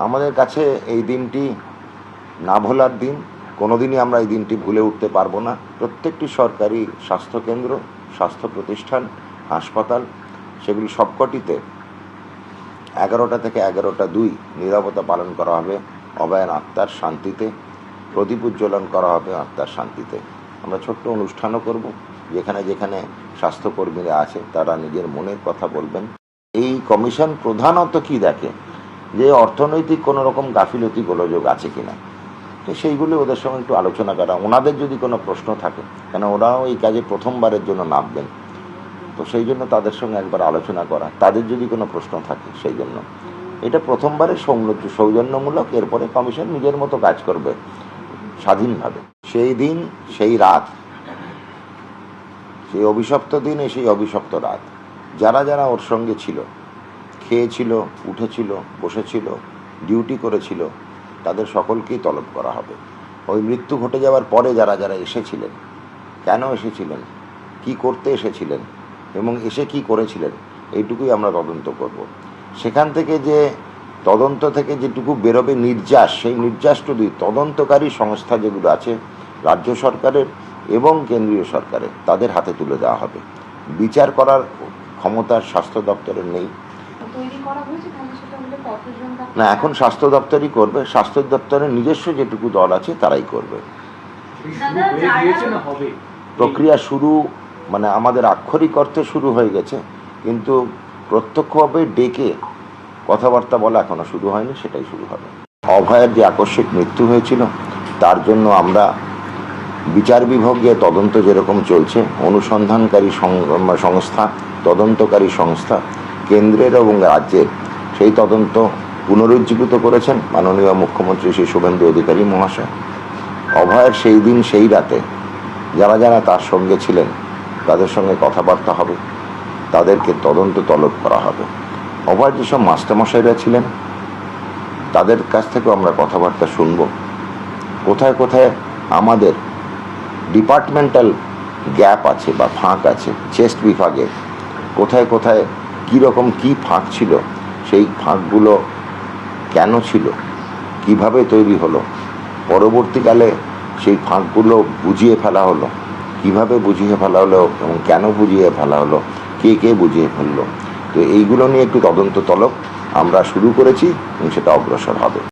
আমাদের কাছে এই দিনটি না ভোলার দিন। কোনোদিনই আমরা এই দিনটি ভুলে উঠতে পারবো না। প্রত্যেকটি সরকারি স্বাস্থ্যকেন্দ্র, স্বাস্থ্য প্রতিষ্ঠান, হাসপাতাল, সেগুলি সবকটিতে 11টা থেকে 11টা 2 নীরবতা পালন করা হবে অভয়ার আত্মার শান্তিতে, প্রদীপ উজ্জ্বলন করা হবে আত্মার শান্তিতে। আমরা ছোট্ট অনুষ্ঠানও করব, যেখানে যেখানে স্বাস্থ্যকর্মীরা আছে তারা নিজের মনের কথা বলবেন। এই কমিশন প্রধানত কি দেখে, যে অর্থনৈতিক কোনো রকম গাফিলতি গোলযোগ আছে কিনা, তো সেইগুলো ওদের সঙ্গে একটু আলোচনা করা। ওনাদের যদি কোনো প্রশ্ন থাকে, কেন ওরাও এই কাজে প্রথমবারের জন্য নামবেন, তো সেই জন্য তাদের সঙ্গে একবার আলোচনা করা, তাদের যদি কোনো প্রশ্ন থাকে সেই জন্য। এটা প্রথমবারের সৌজন্যমূলক। এরপরে কমিশন নিজের মতো কাজ করবে স্বাধীনভাবে। সেই দিন, সেই রাত, সেই অভিশপ্ত দিনে, সেই অভিশপ্ত রাত, যারা যারা ওর সঙ্গে ছিল, খেয়েছিল, উঠেছিল, বসেছিল, ডিউটি করেছিল, তাদের সকলকেই তলব করা হবে। ওই মৃত্যু ঘটে যাওয়ার পরে যারা যারা এসেছিলেন, কেন এসেছিলেন, কি করতে এসেছিলেন এবং এসে কি করেছিলেন, এইটুকুই আমরা তদন্ত করব। সেখান থেকে যে তদন্ত থেকে যেটুকু বেরোবে নির্যাস, সেই নির্যাসটুকু তদন্তকারী সংস্থা যেগুলো আছে রাজ্য সরকারের এবং কেন্দ্রীয় সরকারের, তাদের হাতে তুলে দেওয়া হবে। বিচার করার ক্ষমতা স্বাস্থ্য দপ্তরের নেই। না, এখন স্বাস্থ্য দপ্তরই করবে। স্বাস্থ্য দপ্তরের নিজস্ব যেটুকু দল আছে তারাই করবে। প্রক্রিয়া শুরু, মানে আমাদের আক্ষরিক অর্থে শুরু হয়ে গেছে, কিন্তু প্রত্যক্ষভাবে ডেকে কথাবার্তা বলা এখনো শুরু হয়নি, সেটাই শুরু হবে। অভয়ের যে আকস্মিক মৃত্যু হয়েছিল, তার জন্য আমরা বিচার বিভাগে তদন্ত যেরকম চলছে, অনুসন্ধানকারী সংস্থা, তদন্তকারী সংস্থা কেন্দ্রের এবং রাজ্যের সেই তদন্ত পুনরুজ্জীবিত করেছেন মাননীয় মুখ্যমন্ত্রী শ্রী শুভেন্দু অধিকারী মহাশয়। অভয়ের সেই দিন, সেই রাতে যারা যারা তার সঙ্গে ছিলেন তাদের সঙ্গে কথাবার্তা হবে, তাদেরকে তলব করা হবে। অভয়ের যেসব মাস্টারমশাইরা ছিলেন তাদের কাছ থেকেও আমরা কথাবার্তা শুনব। কোথায় কোথায় আমাদের ডিপার্টমেন্টাল গ্যাপ আছে বা ফাঁক আছে, চেস্ট বিভাগে কোথায় কোথায় কীরকম কী ফাঁক ছিল, সেই ফাঁকগুলো কেন ছিল, কিভাবে তৈরি হলো, পরবর্তীকালে সেই ফাঁকগুলো বুঝিয়ে ফেলা হলো, কিভাবে বুঝিয়ে ফেলা হলো এবং কেন বুঝিয়ে ফেলা হলো, কে কে বুঝিয়ে ফেললো, তো এইগুলো নিয়ে একটু তদন্ত তলব আমরা শুরু করেছি এবং সেটা অগ্রসর হবে।